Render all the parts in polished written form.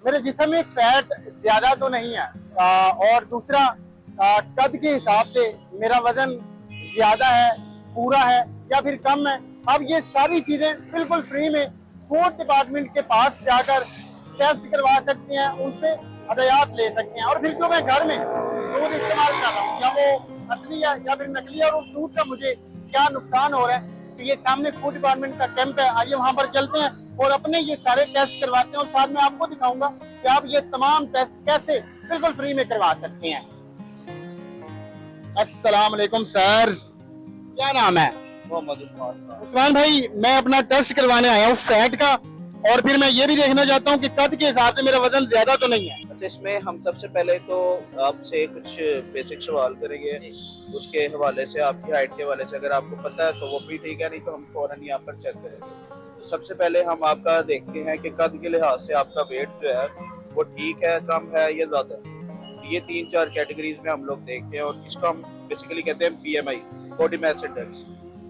मेरे जिस्म में फैट ज्यादा तो नहीं है, और दूसरा कद के हिसाब से मेरा वजन ज्यादा है, पूरा है या फिर कम है। अब ये सारी चीजें बिल्कुल फ्री में फूड डिपार्टमेंट के पास जाकर टेस्ट करवा सकते हैं, उनसे हदायत ले सकते हैं। और फिर जो मैं घर में दूध इस्तेमाल कर रहा हूँ, या वो असली है या फिर नकली है, और उस दूध का मुझे क्या नुकसान हो रहा है, तो ये सामने फूड डिपार्टमेंट का कैंप है, आइए वहां पर चलते हैं और अपने ये सारे टेस्ट करवाते हैं। और साथ में आपको दिखाऊंगा कि आप ये तमाम टेस्ट कैसे बिल्कुल फ्री में करवा सकते हैं। अस्सलाम वालेकुम सर, क्या नाम है? मोहम्मद उस्मान खान। उस्मान भाई, मैं अपना टेस्ट करवाने आया हूँ फैट का, और फिर मैं ये भी देखना चाहता हूँ कि कद के हिसाब से मेरा वजन ज्यादा तो नहीं है। अच्छा, इसमें हम सबसे पहले तो आपसे कुछ बेसिक सवाल करेंगे, उसके हवाले से आपकी हाइट के हवाले से अगर आपको पता है तो वो भी ठीक है, नहीं तो हम फौरन यहाँ पर चेक करेंगे। तो सबसे पहले हम आपका देखते हैं कि कद के लिहाज से आपका वेट जो है वो ठीक है, कम है या ज़्यादा है। ये 3-4 कैटेगरीज में हम लोग देखते हैं और इसको हम बेसिकली कहते हैं BMI, बॉडी मास इंडेक्स।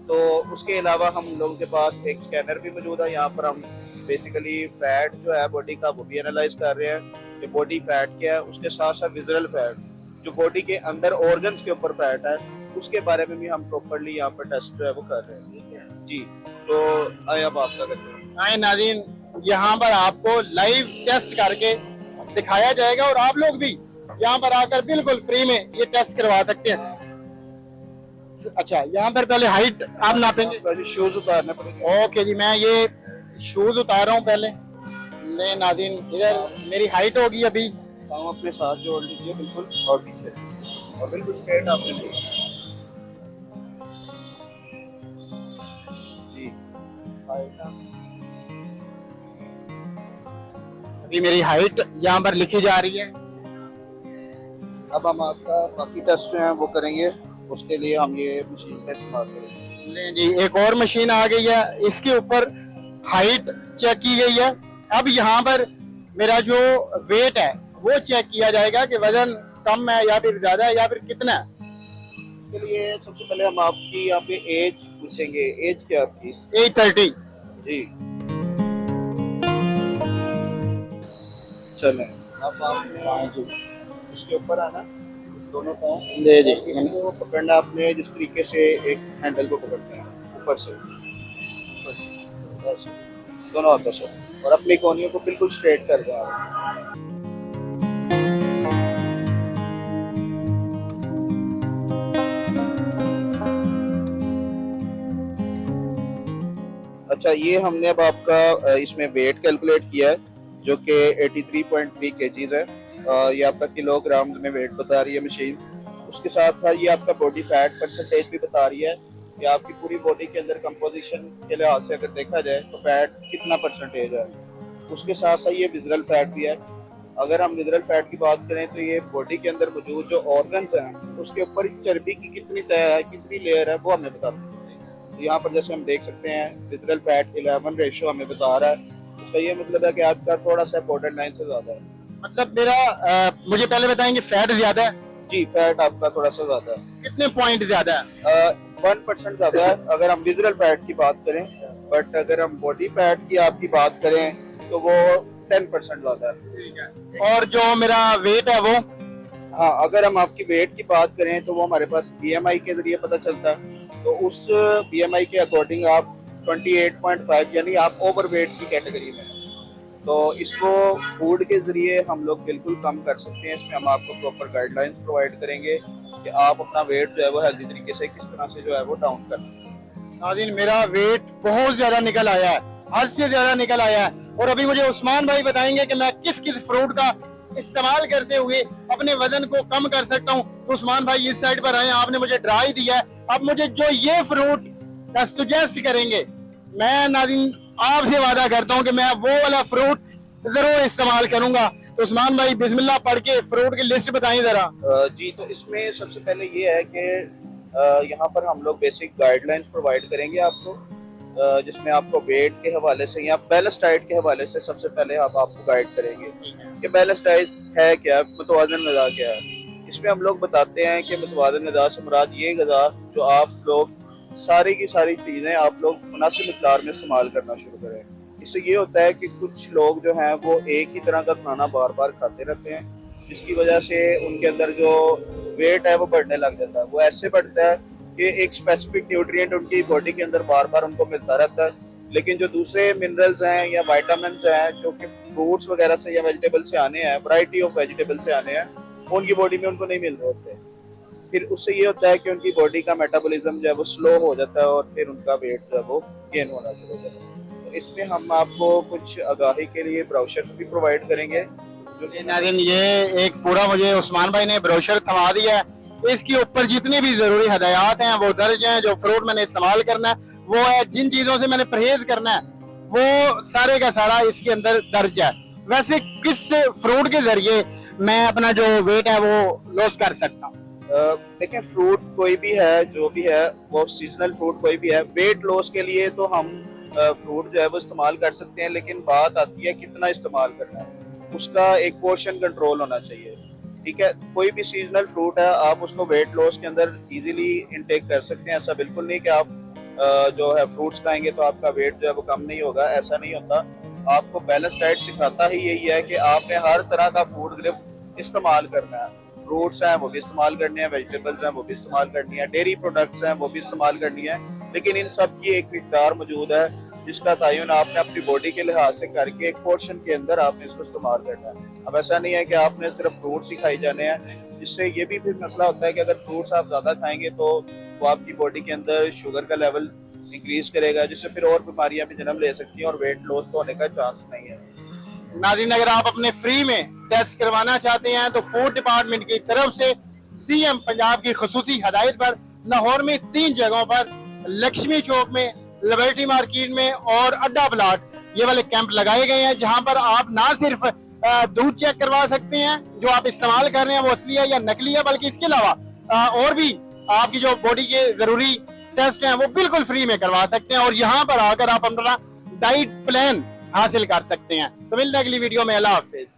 तो उसके अलावा हम लोगों के पास एक स्कैनर भी मौजूद है, यहाँ पर हम बेसिकली फैट जो है बॉडी का वो भी एनालाइज कर रहे हैं कि बॉडी फैट क्या है। उसके साथ साथ विजुअल फैट जो बॉडी के अंदर ऑर्गन्स के ऊपर फैट है, उसके बारे में भी हम प्रॉपर्ली यहाँ पर टेस्ट जो है वो कर रहे हैं जी। तो आए अब आपका करते हैं। आए नाज़रीन, यहाँ पर आपको लाइव टेस्ट करके दिखाया जाएगा और आप लोग भी यहाँ पर आकर बिल्कुल फ्री में ये टेस्ट करवा सकते हैं। अच्छा, यहाँ पर पहले हाइट आप नापेंगे? शूज उतारने पड़ेंगे। ओके जी, मैं ये शूज उतार रहा हूँ पहले। ले नाज़रीन, इधर मेरी हाइट होगी अभी। पाँव अपने साथ जोड़ लीजिए बिल्कुल और पीछे, और बिल्कुल स्ट्रेट आपने जी। अभी मेरी हाइट यहाँ पर लिखी जा रही है। अब हम आपका बाकी टेस्ट जो है वो करेंगे, उसके लिए हम ये मशीन का इस्तेमाल करेंगे। ले जी, एक और मशीन आ गई है, इसके ऊपर हाइट चेक की गई है। अब यहाँ पर मेरा जो वेट है वो चेक किया जाएगा कि वजन कम है या फिर ज्यादा है या फिर कितना है। इसके लिए सबसे पहले हम आपकी यहाँ पे एज पूछेंगे। एज क्या आपकी? 830 जी। चलें, अब आपने उसके ऊपर आना, दोनों पाँव ले जी। इसको पकड़ना आपने जिस तरीके से एक हैंडल को पकड़ते हैं ऊपर से, बस दोनों हाथों से, और अपनी कोहनियों को बिल्कुल स्ट्रेट कर दें आप। अच्छा, ये हमने अब आपका इसमें वेट कैलकुलेट किया है जो कि 83.3 kgs है। ये आपका किलोग्राम में वेट बता रही है मशीन। उसके साथ साथ ये आपका बॉडी फैट परसेंटेज भी बता रही है कि आपकी पूरी बॉडी के अंदर कंपोजिशन के लिहाज से अगर देखा जाए तो फैट कितना परसेंटेज है। उसके साथ साथ ये विजुअल फैट भी है। अगर हम विजुअल फैट की बात करें तो ये बॉडी के अंदर मौजूद जो ऑर्गन्स हैं उसके ऊपर चर्बी की कितनी तय है, कितनी लेयर है, वो हमें बताती है। तो यहाँ पर जैसे हम देख सकते हैं विजुअल फैट 11 रेशो हमें बता रहा है। इसका ये मतलब है कि आपका थोड़ा सा बॉर्डर लाइन से ज्यादा है। मतलब मेरा मुझे पहले बताएंगे फैट ज्यादा है? जी, फैट आपका थोड़ा सा ज्यादा है। कितने पॉइंट ज्यादा है? 1% ज्यादा है अगर हम विजुअल फैट की बात करें, बट अगर हम बॉडी फैट की आपकी बात करें तो वो 10% ज्यादा है। और जो मेरा वेट है वो? हाँ, अगर हम आपकी वेट की बात करें तो वो हमारे पास BMI के जरिए पता चलता है। तो उस BMI के अकॉर्डिंग आप 28.5 यानी आप ओवरवेट की कैटेगरी में हैं। तो इसको फूड के जरिए हम लोग बिल्कुल कम कर सकते हैं। इसमें हम आपको प्रॉपर गाइडलाइंस प्रोवाइड करेंगे कि आप अपना वेट जो है वो हेल्दी तरीके से किस तरह से जो है वो डाउन कर सकते हैं। नाज़रीन, मेरा वेट बहुत ज्यादा निकल आया है, हद से ज्यादा निकल आया है। और अभी मुझे उस्मान भाई बताएंगे कि मैं किस किस फ्रूट का इस्तेमाल करते हुए अपने वजन को कम कर सकता हूँ। तो उस्मान भाई इस साइड पर आए, आपने मुझे ड्रा ही दिया है। अब मुझे जो ये फ्रूट सजेस्ट करेंगे, मैं नाज़रीन आपसे वादा करता हूँ कि मैं वो वाला फ्रूट जरूर इस्तेमाल करूंगा। तो उस्मान भाई बिस्मिल्लाह पढ़ के फ्रूट की लिस्ट बताएं जरा। जी, तो इसमें सबसे पहले ये है कि यहाँ पर हम लोग बेसिक गाइडलाइंस प्रोवाइड करेंगे आपको, जिसमें आपको वेट के हवाले से या बैलेंस डाइट के हवाले से सबसे पहले हम आपको गाइड करेंगे कि बैलेंस डाइट है क्या, मुतवाज़िन ग़िज़ा क्या है। इसमें हम लोग बताते हैं कि मुतवाज़िन ग़िज़ा से मुराद ये ग़िज़ा जो आप लोग सारी की सारी चीज़ें आप लोग मुनासिब मिक़दार में इस्तेमाल करना शुरू करें। इससे ये होता है कि कुछ लोग जो हैं वो एक ही तरह का खाना बार बार खाते रहते हैं, जिसकी वजह से उनके अंदर जो वेट है वो बढ़ने लग जाता है। वो ऐसे बढ़ता है कि एक स्पेसिफिक न्यूट्रिएंट उनकी बॉडी के अंदर बार बार उनको मिलता रहता है, लेकिन जो दूसरे मिनरल्स हैं या विटामिन्स हैं जो कि फ्रूट्स वगैरह से या वेजिटेबल से आने हैं, वैरायटी ऑफ वेजिटेबल से आने हैं, उनकी बॉडी में उनको नहीं मिल रहे होते। फिर उससे ये होता है कि उनकी बॉडी का मेटाबॉलिज्म जो है वो स्लो हो जाता है और फिर उनका वेट जो है वो गेन होना शुरू हो जाता है। तो इसमें हम आपको कुछ आगाही के लिए ब्राउचर्स भी प्रोवाइड करेंगे जो नाज़रीन, ये एक पूरा मुझे उस्मान भाई ने ब्रोशर थमा दिया है। इसके ऊपर जितनी भी जरूरी हदायत हैं वो दर्ज हैं। जो फ्रूट मैंने इस्तेमाल करना है वो है, जिन चीजों से मैंने परहेज करना है वो सारे का सारा इसके अंदर दर्ज है। वैसे किस फ्रूट के जरिए मैं अपना जो वेट है वो लॉस कर सकता हूँ? देखें, फ्रूट कोई भी है, जो भी है वो सीजनल फ्रूट कोई भी है, वेट लॉस के लिए तो हम फ्रूट जो है वो इस्तेमाल कर सकते हैं, लेकिन बात आती है कितना इस्तेमाल करना है, उसका एक पोर्शन कंट्रोल होना चाहिए। ठीक है, कोई भी सीजनल फ्रूट है आप उसको वेट लॉस के अंदर इजीली इनटेक कर सकते हैं। ऐसा बिल्कुल नहीं कि आप जो है फ्रूट्स खाएंगे तो आपका वेट जो है वो कम नहीं होगा, ऐसा नहीं होता। आपको बैलेंस डाइट सिखाता ही यही है कि आपने हर तरह का फूड ग्रुप इस्तेमाल करना है। फ्रूट्स हैं वो भी इस्तेमाल करने हैं, वेजिटेबल्स हैं वो भी इस्तेमाल करनी है, डेयरी प्रोडक्ट्स हैं वो भी इस्तेमाल करनी है, लेकिन इन सब की एक मिकदार मौजूद है जिसका तयन आपने अपनी बॉडी के लिहाज से करके एक पोर्शन के अंदर आपने इसको इस्तेमाल करना है। अब ऐसा नहीं है कि आपने सिर्फ फ्रूट्स ही खाई जाने हैं, जिससे ये भी फिर मसला होता है कि अगर फ्रूट्स आप ज़्यादा खाएंगे तो वो आपकी बॉडी के अंदर शुगर का लेवल इंक्रीज करेगा, जिससे फिर और बीमारियां भी जन्म ले सकती हैं और वेट लॉस तो होने का चांस नहीं है। नाज़रीन, अगर आप अपने फ्री में टेस्ट करवाना चाहते हैं तो फूड डिपार्टमेंट की तरफ से सीएम पंजाब की खुसूसी हदायत पर लाहौर में 3 जगहों पर, लक्ष्मी चौक में, लिबर्टी मार्केट में और अड्डा प्लाट, ये वाले कैंप लगाए गए हैं, जहां पर आप ना सिर्फ दूध चेक करवा सकते हैं जो आप इस्तेमाल कर रहे हैं वो असली है या नकली है, बल्कि इसके अलावा और भी आपकी जो बॉडी के जरूरी टेस्ट हैं वो बिल्कुल फ्री में करवा सकते हैं और यहाँ पर आकर आप अपना डाइट प्लान हासिल कर सकते हैं। तो मिलते हैं अगली वीडियो में। अल्लाह हाफिज।